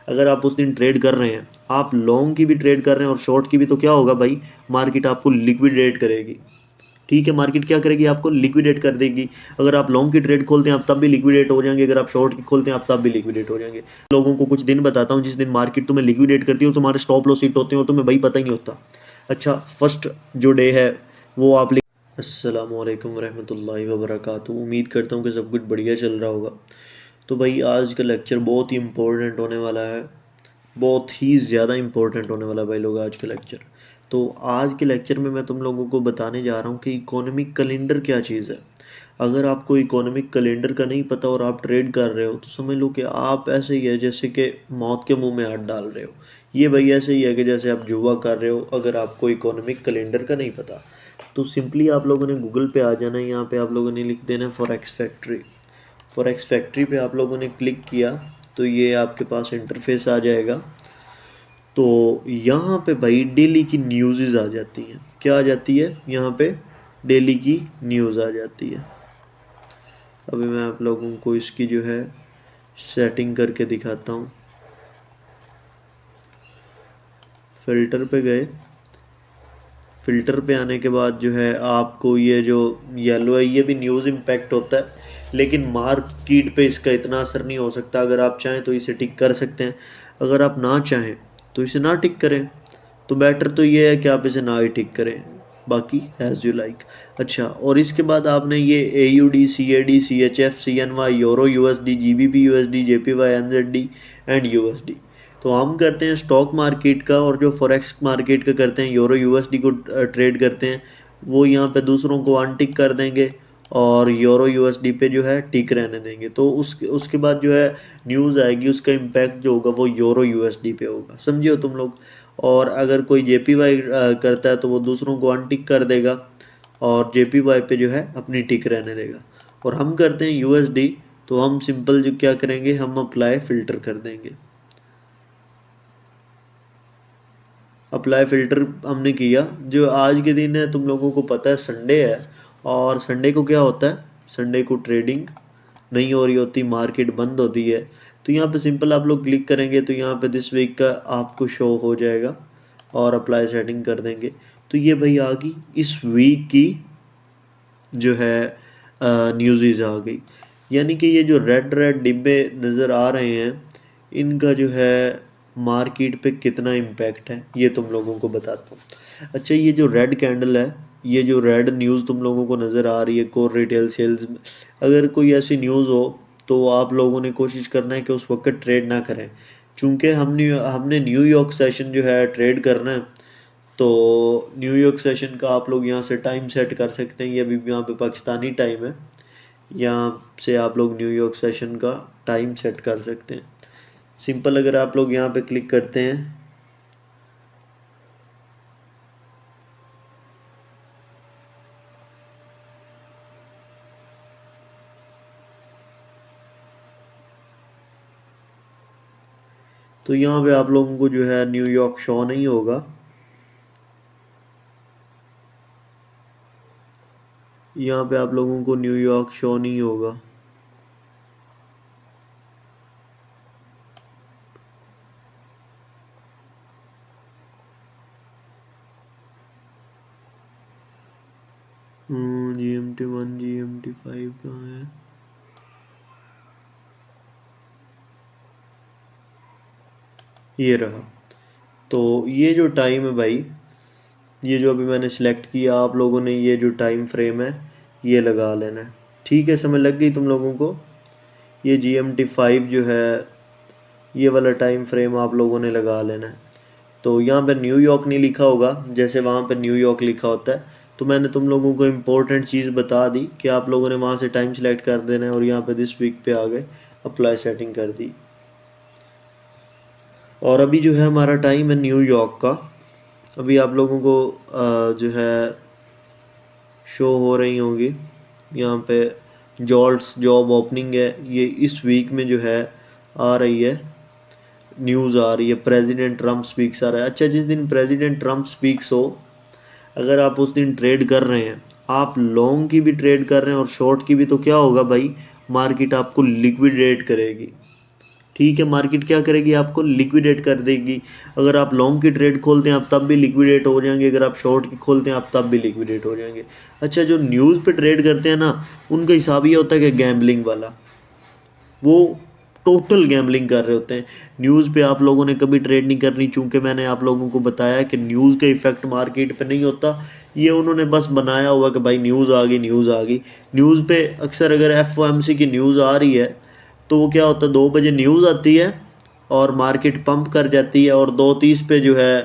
अगर आप उस दिन ट्रेड कर रहे हैं, आप लॉन्ग की भी ट्रेड कर रहे हैं और शॉर्ट की भी, तो क्या होगा भाई, मार्केट आपको लिक्विडेट करेगी। ठीक है, मार्केट क्या करेगी, आपको लिक्विडेट कर देगी। अगर आप लॉन्ग की ट्रेड खोलते हैं आप तब भी लिक्विडेट हो जाएंगे, अगर आप शॉर्ट की खोलते हैं आप तब भी लिक्विडेट हो जाएंगे। लोगों को कुछ दिन बताता हूँ जिस दिन मार्केट तुम्हें लिक्विडेट करती है और तुम्हारे स्टॉप लॉस हिट होते हैं और तुम्हें भाई पता ही नहीं होता। अच्छा, फर्स्ट जो डे है वो आप अस्सलामु अलैकुम वरहमतुल्लाहि वबरकातुहू। उम्मीद करता हूँ कि सब कुछ बढ़िया चल रहा होगा। तो भाई आज का लेक्चर बहुत ही इम्पोर्टेंट होने वाला है, बहुत ही ज़्यादा इम्पोर्टेंट होने वाला है भाई लोग आज का लेक्चर। तो आज के लेक्चर में मैं तुम लोगों को बताने जा रहा हूँ कि इकोनॉमिक कैलेंडर क्या चीज़ है। अगर आपको इकोनॉमिक कैलेंडर का नहीं पता और आप ट्रेड कर रहे हो तो समझ लो कि आप ऐसे ही है जैसे कि मौत के मुंह में हाथ डाल रहे हो। ये भाई ऐसे ही है कि जैसे आप जुआ कर रहे हो अगर आपको इकोनॉमिक कैलेंडर का नहीं पता। तो सिंपली आप लोगों ने गूगल पे आ जाना है, यहाँ पे आप लोगों ने लिख देना है फॉरेक्स फैक्ट्री। फॉरेक्स फैक्ट्री पे आप लोगों ने क्लिक किया तो ये आपके पास इंटरफेस आ जाएगा। तो यहाँ पे भाई डेली की न्यूज़ आ जाती हैं। क्या आ जाती है यहाँ पे, डेली की न्यूज़ आ जाती है। अभी मैं आप लोगों को इसकी जो है सेटिंग करके दिखाता हूँ। फ़िल्टर पे गए, फ़िल्टर पे आने के बाद जो है आपको ये जो येलो है ये भी न्यूज़ इम्पैक्ट होता है, लेकिन मार्केट पे इसका इतना असर नहीं हो सकता। अगर आप चाहें तो इसे टिक कर सकते हैं, अगर आप ना चाहें तो इसे ना टिक करें। तो बेटर तो ये है कि आप इसे ना ही टिक करें, बाकी एज यू लाइक। अच्छा, और इसके बाद आपने ये AUD CAD CHF CNY euro USD GBP USD JPY NZD and USD। तो हम करते हैं स्टॉक मार्केट का, और जो फॉरेक्स मार्केट का करते हैं यूरो USD को ट्रेड करते हैं, वो यहाँ पे दूसरों को अनटिक कर देंगे और यूरो USD पे जो है टिक रहने देंगे। तो उसके बाद जो है न्यूज़ आएगी, उसका इम्पैक्ट जो होगा वो यूरो USD पे होगा, समझिए हो तुम लोग। और अगर कोई JPY करता है तो वो दूसरों को अनटिक कर देगा और JPY पे जो है अपनी टिक रहने देगा। और हम करते हैं USD, तो हम सिंपल जो क्या करेंगे, हम अप्लाई फ़िल्टर कर देंगे। अप्लाई फ़िल्टर हमने किया। जो आज के दिन है तुम लोगों को पता है संडे है, और संडे को क्या होता है, संडे को ट्रेडिंग नहीं हो रही होती, मार्केट बंद होती है। तो यहाँ पे सिंपल आप लोग क्लिक करेंगे तो यहाँ पे दिस वीक का आपको शो हो जाएगा और अप्लाई सेटिंग कर देंगे। तो ये भाई आ गई इस वीक की जो है न्यूज़ आ गई। यानी कि ये जो रेड रेड डिब्बे नज़र आ रहे हैं इनका जो है मार्केट पे कितना इम्पैक्ट है ये तुम लोगों को बताता हूँ। अच्छा, ये जो रेड कैंडल है, ये जो रेड न्यूज़ तुम लोगों को नज़र आ रही है कोर रिटेल सेल्स में, अगर कोई ऐसी न्यूज़ हो तो आप लोगों ने कोशिश करना है कि उस वक्त ट्रेड ना करें। चूँकि हमने न्यूयॉर्क सेशन जो है ट्रेड करना है, तो न्यूयॉर्क सेशन का आप लोग यहाँ से टाइम सेट कर सकते हैं। ये अभी यहाँ पे पाकिस्तानी टाइम है, यहाँ से आप लोग न्यूयॉर्क सेशन का टाइम सेट कर सकते हैं। सिंपल, अगर आप लोग यहाँ पे क्लिक करते हैं तो यहाँ पे आप लोगों को जो है न्यूयॉर्क शो नहीं होगा। यहाँ पे आप लोगों को न्यूयॉर्क शो नहीं होगा। GMT1 GMT5 कहाँ है, ये रहा। तो ये जो टाइम है भाई, ये जो अभी मैंने सिलेक्ट किया, आप लोगों ने ये जो टाइम फ्रेम है ये लगा लेना है। ठीक है, समझ लग गई तुम लोगों को। ये GMT5 जो है ये वाला टाइम फ्रेम आप लोगों ने लगा लेना है। तो यहाँ पे न्यूयॉर्क नहीं लिखा होगा जैसे वहाँ पे न्यूयॉर्क लिखा होता है। तो मैंने तुम लोगों को इम्पोर्टेंट चीज़ बता दी कि आप लोगों ने वहाँ से टाइम सेलेक्ट कर देना है और यहाँ पे दिस वीक पे आ गए, अप्लाई सेटिंग कर दी। और अभी जो है हमारा टाइम है न्यूयॉर्क का। अभी आप लोगों को जो है शो हो रही होंगी यहाँ पे जॉल्ट्स जॉब ओपनिंग है, ये इस वीक में जो है आ रही है, न्यूज़ आ रही है प्रेसिडेंट ट्रम्प स्पीक्स आ रहा है। अच्छा, जिस दिन प्रेसिडेंट ट्रम्प स्पीक्स हो, अगर आप उस दिन ट्रेड कर रहे हैं, आप लॉन्ग की भी ट्रेड कर रहे हैं और शॉर्ट की भी, तो क्या होगा भाई, मार्केट आपको लिक्विडेट करेगी। ठीक है, मार्केट क्या करेगी, आपको लिक्विडेट कर देगी। अगर आप लॉन्ग की ट्रेड खोलते हैं आप तब भी लिक्विडेट हो जाएंगे, अगर आप शॉर्ट की खोलते हैं आप तब भी लिक्विडेट हो जाएंगे। अच्छा, जो न्यूज़ पे ट्रेड करते हैं ना, उनका हिसाब ये होता है कि गैम्बलिंग वाला, वो टोटल गैम्बलिंग कर रहे होते हैं। न्यूज़ पे आप लोगों ने कभी ट्रेड नहीं करनी, चूंकि मैंने आप लोगों को बताया कि न्यूज़ का इफेक्ट मार्केट पे नहीं होता। ये उन्होंने बस बनाया हुआ कि भाई न्यूज़ आ गई, न्यूज़ आ गई। न्यूज़ पे अक्सर अगर एफओएमसी की न्यूज़ आ रही है तो वो क्या होता है, 2 बजे न्यूज़ आती है और मार्केट पंप कर जाती है, और 2:30 पे जो है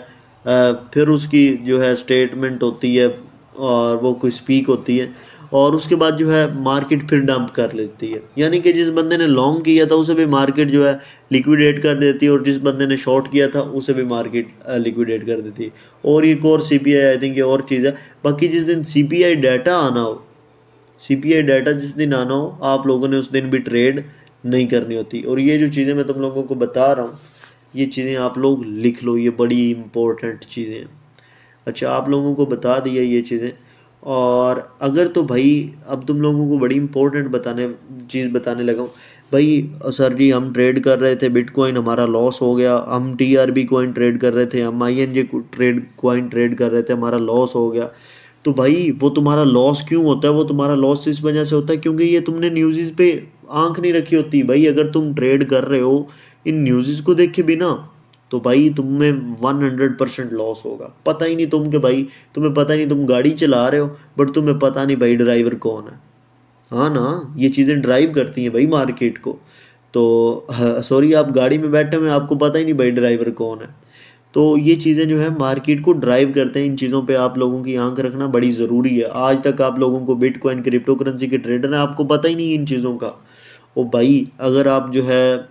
फिर उसकी जो है स्टेटमेंट होती है और वो कोई स्पीक होती है, और उसके बाद जो है मार्केट फिर डंप कर लेती है। यानी कि जिस बंदे ने लॉन्ग किया था उसे भी मार्केट जो है लिक्विडेट कर देती है, और जिस बंदे ने शॉर्ट किया था उसे भी मार्केट लिक्विडेट कर देती है। और एक और सीपीआई, आई थिंक ये और चीज़ है। बाकी जिस दिन सीपीआई डाटा आना हो, सीपीआई डाटा जिस दिन आना हो, आप लोगों ने उस दिन भी ट्रेड नहीं करनी होती। और ये जो चीज़ें मैं तुम लोगों को बता रहा हूँ, ये चीज़ें आप लोग लिख लो, ये बड़ी इंपॉर्टेंट चीज़ें हैं। अच्छा, आप लोगों को बता दिया ये चीज़ें। और अगर तो भाई अब तुम लोगों को बड़ी इंपॉर्टेंट चीज़ बताने लगा हूँ। भाई सर जी, हम ट्रेड कर रहे थे बिटकॉइन, हमारा लॉस हो गया। हम टीआरबी कॉइन ट्रेड कर रहे थे, हम आईएनजे कॉइन ट्रेड कर रहे थे, हमारा लॉस हो गया। तो भाई वो तुम्हारा लॉस क्यों होता है, वो तुम्हारा लॉस इस वजह से होता है क्योंकि ये तुमने न्यूज़ पे आंख नहीं रखी होती। भाई अगर तुम ट्रेड कर रहे हो इन न्यूज़ को देख के बिना, तो भाई तुम्हें 100% लॉस होगा। पता ही नहीं तुम के भाई, तुम्हें पता नहीं तुम गाड़ी चला रहे हो, बट तुम्हें पता नहीं भाई ड्राइवर कौन है। हाँ ना, ये चीज़ें ड्राइव करती हैं भाई मार्केट को। तो सॉरी, आप गाड़ी में बैठे हुए आपको पता ही नहीं भाई ड्राइवर कौन है। तो ये चीज़ें जो है मार्केट को ड्राइव करते हैं। इन चीज़ों पे आप लोगों की आंख रखना बड़ी ज़रूरी है। आज तक आप लोगों को बिटकॉइन क्रिप्टो करेंसी के ट्रेडर हैं, आपको पता ही नहीं इन चीज़ों का। ओ भाई, अगर आप जो है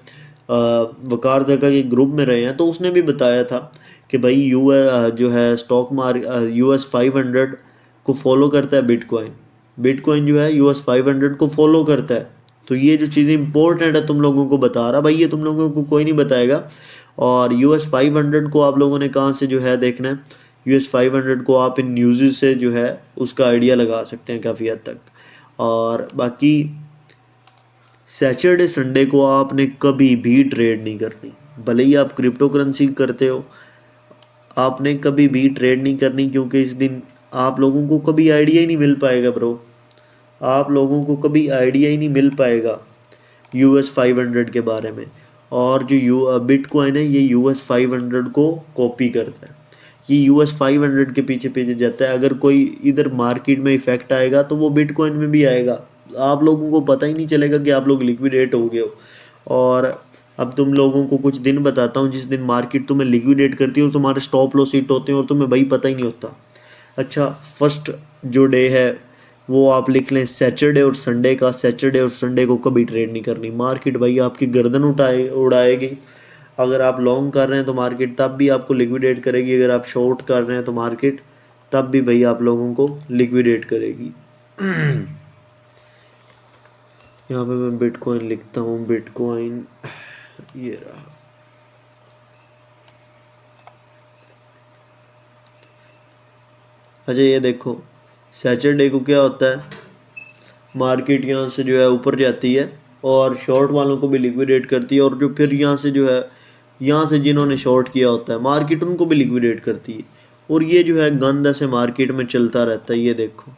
वकार जगह के ग्रुप में रहे हैं तो उसने भी बताया था कि भाई जो है स्टॉक मार्केट US 500 को फॉलो करता है बिटकॉइन। बिटकॉइन जो है US 500 को फॉलो करता है। तो ये जो चीज़ें इंपॉर्टेंट है तुम लोगों को बता रहा भाई, ये तुम लोगों को कोई नहीं बताएगा। और US 500 को आप लोगों ने कहाँ से जो है देखना है, US 500 को आप इन न्यूज़ से जो है उसका आइडिया लगा सकते हैं काफ़ी हद तक। और बाकी सैटरडे संडे को आपने कभी भी ट्रेड नहीं करनी, भले ही आप क्रिप्टो करेंसी करते हो, आपने कभी भी ट्रेड नहीं करनी, क्योंकि इस दिन आप लोगों को कभी आइडिया ही नहीं मिल पाएगा ब्रो। आप लोगों को कभी आइडिया ही नहीं मिल पाएगा US 500 के बारे में। और जो बिटकॉइन है ये US 500 को कॉपी करता है, ये US 500 के पीछे पीछे जाता है। अगर कोई इधर मार्केट में इफेक्ट आएगा तो वो बिटकॉइन में भी आएगा, आप लोगों को पता ही नहीं चलेगा कि आप लोग लिक्विडेट हो गए हो। और अब तुम लोगों को कुछ दिन बताता हूँ जिस दिन मार्केट तुम्हें लिक्विडेट करती है और तुम्हारे स्टॉप लॉस हिट होते हैं और तुम्हें भाई पता ही नहीं होता। अच्छा, फर्स्ट जो डे है वो आप लिख लें सैटरडे और संडे का। सैटरडे और संडे को कभी ट्रेड नहीं करनी, मार्केट भाई आपकी गर्दन उड़ाएगी। अगर आप लॉन्ग कर रहे हैं तो मार्केट तब भी आपको लिक्विडेट करेगी, अगर आप शॉर्ट कर रहे हैं तो मार्केट तब भी भाई आप लोगों को लिक्विडेट करेगी। यहाँ पे मैं बिटकॉइन लिखता हूँ, बिटकॉइन ये रहा। अच्छा, ये देखो सैटरडे को क्या होता है, मार्केट यहाँ से जो है ऊपर जाती है और शॉर्ट वालों को भी लिक्विडेट करती है, और जो फिर यहाँ से जो है, यहाँ से जिन्होंने शॉर्ट किया होता है मार्केट उनको भी लिक्विडेट करती है। और ये जो है गंद ऐसे मार्केट में चलता रहता है। ये देखो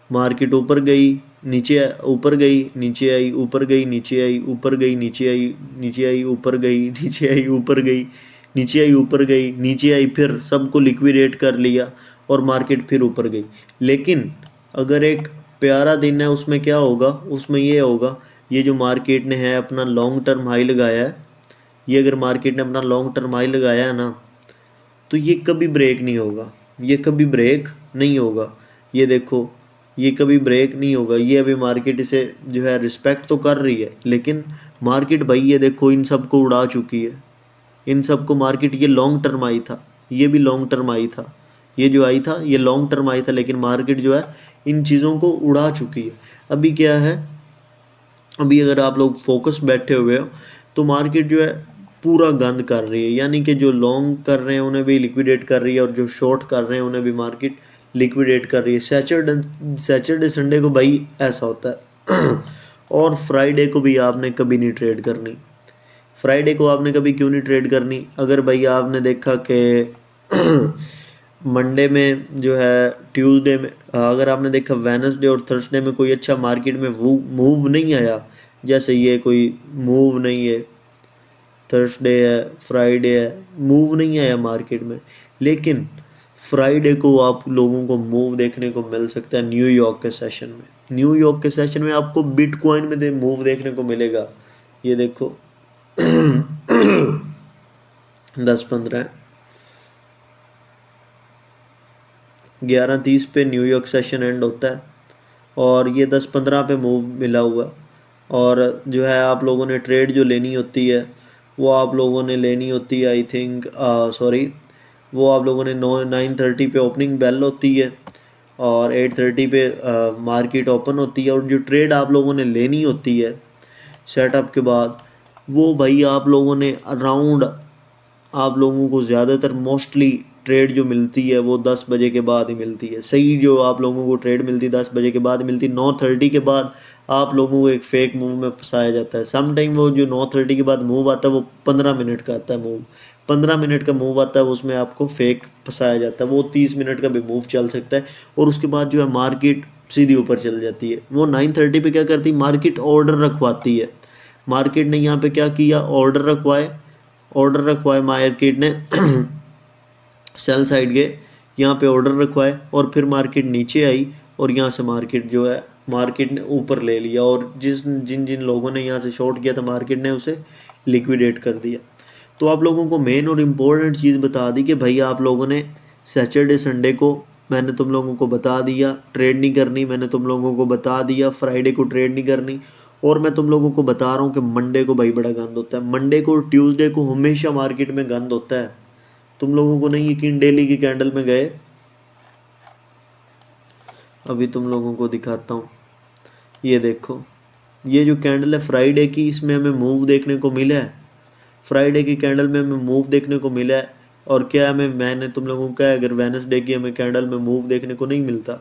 मार्केट ऊपर गई नीचे, ऊपर गई नीचे आई, ऊपर गई नीचे आई, ऊपर गई नीचे आई, नीचे आई ऊपर गई, नीचे आई ऊपर गई, नीचे आई ऊपर गई, नीचे आई, फिर सबको लिक्विडेट कर लिया और मार्केट फिर ऊपर गई। लेकिन अगर एक प्यारा दिन है उसमें क्या होगा, उसमें ये होगा, ये जो मार्केट ने है अपना लॉन्ग टर्म हाई लगाया है, ये अगर मार्केट ने अपना लॉन्ग टर्म हाई लगाया है ना, तो ये कभी ब्रेक नहीं होगा, ये कभी ब्रेक नहीं होगा। ये देखो ये कभी ब्रेक नहीं होगा। ये अभी मार्केट इसे जो है रिस्पेक्ट तो कर रही है, लेकिन मार्केट भाई ये देखो इन सबको उड़ा चुकी है। इन सबको मार्केट, ये लॉन्ग टर्म आई था, ये भी लॉन्ग टर्म आई था, ये जो आई था ये लॉन्ग टर्म आई था, लेकिन मार्केट जो है इन चीज़ों को उड़ा चुकी है। अभी क्या है, अभी अगर आप लोग फोकस बैठे हुए हो तो मार्केट जो है पूरा गंद कर रही है, यानी कि जो लॉन्ग कर रहे हैं उन्हें भी लिक्विडेट कर रही है और जो शॉर्ट कर रहे हैं उन्हें भी मार्केट लिक्विडेट कर रही है। सैटरडे संडे को भाई ऐसा होता है। और फ्राइडे को भी आपने कभी नहीं ट्रेड करनी। फ्राइडे को आपने कभी क्यों नहीं ट्रेड करनी? अगर भाई आपने देखा कि मंडे में जो है, ट्यूसडे में, अगर आपने देखा वेनसडे और थर्सडे में कोई अच्छा मार्केट में मूव नहीं आया, जैसे ये कोई मूव नहीं है, थर्सडे है, फ्राइडे है, मूव नहीं आया मार्केट में, लेकिन फ्राइडे को आप लोगों को मूव देखने को मिल सकता है न्यूयॉर्क के सेशन में। न्यूयॉर्क के सेशन में आपको बिटकॉइन में मूव देखने को मिलेगा। ये देखो 10-15 11:30 पे न्यूयॉर्क सेशन एंड होता है और ये 10-15 पे मूव मिला हुआ है। और जो है आप लोगों ने ट्रेड जो लेनी होती है वो आप लोगों ने लेनी होती है, आई थिंक सॉरी, वो आप लोगों ने 9:30 पे ओपनिंग बेल होती है और 8:30 पे मार्केट ओपन होती है। और जो ट्रेड आप लोगों ने लेनी होती है सेटअप के बाद, वो भाई आप लोगों ने अराउंड, आप लोगों को ज़्यादातर मोस्टली ट्रेड जो मिलती है वो 10 बजे के बाद ही मिलती है। सही जो आप लोगों को ट्रेड मिलती है 10 बजे के बाद मिलती है। 9:30 के बाद आप लोगों को एक फेक मूव में फंसाया जाता है। सम टाइम वो जो 9:30 के बाद मूव आता है वो 15 मिनट का आता है मूव, 15 मिनट का मूव आता है, उसमें आपको फेक फंसाया जाता है। वो 30 मिनट का भी मूव चल सकता है और उसके बाद जो है मार्केट सीधी ऊपर चल जाती है। वो 9:30 पे क्या करती है, मार्केट ऑर्डर रखवाती है। मार्केट ने यहाँ पे क्या किया, ऑर्डर रखवाए मार्केट ने सेल साइड के यहाँ पे ऑर्डर रखवाए और फिर मार्केट नीचे आई और यहाँ से मार्केट जो है, मार्केट ने ऊपर ले लिया और जिन जिन लोगों ने यहाँ से शॉर्ट किया था मार्केट ने उसे लिक्विडेट कर दिया। तो आप लोगों को मेन और इम्पोर्टेंट चीज़ बता दी कि भाई आप लोगों ने सैटरडे संडे को, मैंने तुम लोगों को बता दिया ट्रेड नहीं करनी, मैंने तुम लोगों को बता दिया फ्राइडे को ट्रेड नहीं करनी, और मैं तुम लोगों को बता रहा हूँ कि मंडे को भाई बड़ा गंद होता है। मंडे को और ट्यूसडे को हमेशा मार्केट में गंद होता है। तुम लोगों को नहीं यकीन, डेली की कैंडल में गए, अभी तुम लोगों को दिखाता हूँ। ये देखो, ये जो कैंडल है फ्राइडे की, इसमें हमें मूव देखने को मिला है। फ्राइडे की कैंडल में हमें मूव देखने को मिला है। और क्या हमें, मैंने तुम लोगों को कहा अगर वेनसडे की हमें कैंडल में मूव देखने को नहीं मिलता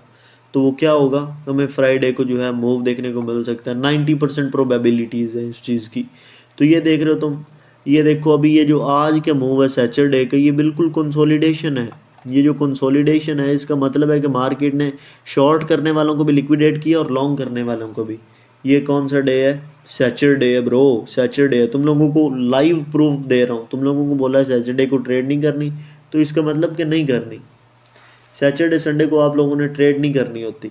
तो वो क्या होगा, हमें फ्राइडे को जो है मूव देखने को मिल सकता है। 90% प्रोबेबिलिटीज़ है इस चीज़ की। तो ये देख रहे हो तुम, ये देखो अभी ये जो आज का मूव है सैटरडे का, ये बिल्कुल कंसोलिडेशन है। ये जो कंसोलिडेशन है इसका मतलब है कि मार्केट ने शॉर्ट करने वालों को भी लिक्विडेट किया और लॉन्ग करने वालों को भी। ये कौन सा डे है, सैटरडे है ब्रो, सैटरडे है। तुम लोगों को लाइव प्रूफ दे रहा हूँ, तुम लोगों को बोला है सैटरडे को ट्रेड नहीं करनी, तो इसका मतलब कि नहीं करनी। सैटरडे संडे को आप लोगों ने ट्रेड नहीं करनी होती।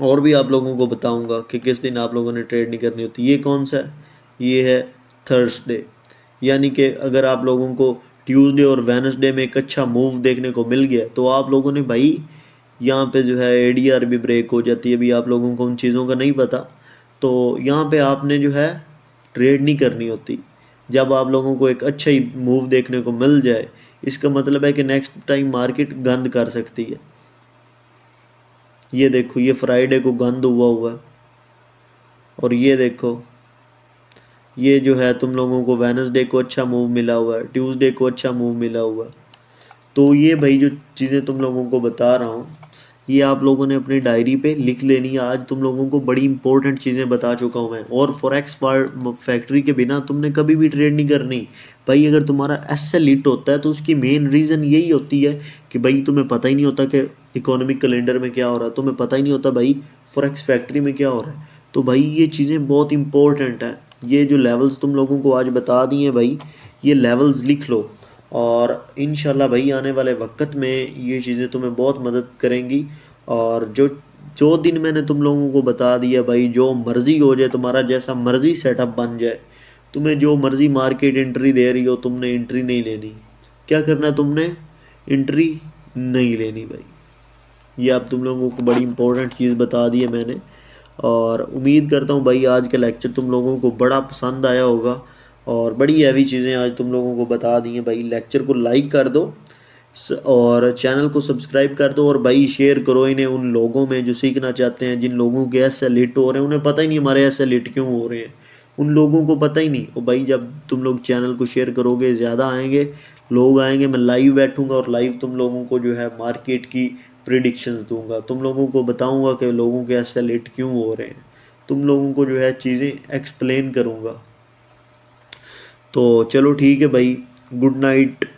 और भी आप लोगों को बताऊंगा कि किस दिन आप लोगों ने ट्रेड नहीं करनी होती। ये कौन सा है, ये है थर्सडे। यानी कि अगर आप लोगों को ट्यूसडे और वेनसडे में एक अच्छा मूव देखने को मिल गया तो आप लोगों ने भाई, यहाँ पे जो है एडीआर भी ब्रेक हो जाती है। अभी आप लोगों को उन चीज़ों का नहीं पता, तो यहाँ पे आपने जो है ट्रेड नहीं करनी होती। जब आप लोगों को एक अच्छा ही मूव देखने को मिल जाए, इसका मतलब है कि नेक्स्ट टाइम मार्केट गंद कर सकती है। ये देखो, ये फ्राइडे को गंद हुआ है और ये देखो, ये जो है तुम लोगों को वेनसडे को अच्छा मूव मिला हुआ है, ट्यूसडे को अच्छा मूव मिला हुआ है। तो ये भाई जो चीज़ें तुम लोगों को बता रहा हूँ, ये आप लोगों ने अपनी डायरी पे लिख लेनी है। आज तुम लोगों को बड़ी इंपॉर्टेंट चीज़ें बता चुका हूँ मैं। और फॉरेक्स फैक्ट्री के बिना तुमने कभी भी ट्रेड नहीं करनी भाई। अगर तुम्हारा एसएल हिट होता है तो उसकी मेन रीज़न यही होती है कि भाई तुम्हें पता ही नहीं होता कि इकोनॉमिक कैलेंडर में क्या हो रहा है, तुम्हें पता ही नहीं होता भाई फॉरेक्स फैक्ट्री में क्या हो रहा है। तो भाई ये चीज़ें बहुत इंपॉर्टेंट है। ये जो लेवल्स तुम लोगों को आज बता दिए भाई, ये लेवल्स लिख लो और इंशाल्लाह भाई आने वाले वक्त में ये चीज़ें तुम्हें बहुत मदद करेंगी। और जो जो दिन मैंने तुम लोगों को बता दिया भाई, जो मर्ज़ी हो जाए, तुम्हारा जैसा मर्ज़ी सेटअप बन जाए, तुम्हें जो मर्ज़ी मार्केट एंट्री दे रही हो, तुमने एंट्री नहीं लेनी। क्या करना है, तुमने एंट्री नहीं लेनी भाई। ये अब तुम लोगों को बड़ी इंपॉर्टेंट चीज़ बता दी है मैंने। और उम्मीद करता हूँ भाई आज का लेक्चर तुम लोगों को बड़ा पसंद आया होगा और बड़ी हैवी चीज़ें आज तुम लोगों को बता दी हैं भाई। लेक्चर को लाइक कर दो और चैनल को सब्सक्राइब कर दो और भाई शेयर करो इन्हें उन लोगों में जो सीखना चाहते हैं, जिन लोगों के एसएल हिट हो रहे हैं। उन्हें पता ही नहीं हमारे एसएल हिट क्यों हो रहे हैं, उन लोगों को पता ही नहीं। और भाई जब तुम लोग चैनल को शेयर करोगे ज़्यादा आएंगे लोग, आएंगे, मैं लाइव बैठूंगा और लाइव तुम लोगों को जो है मार्केट की प्रिडिक्शंस दूंगा। तुम लोगों को बताऊंगा कि लोगों के एसएल हिट क्यों हो रहे हैं, तुम लोगों को जो है चीज़ें एक्सप्लेन करूंगा। तो चलो ठीक है भाई, गुड नाइट।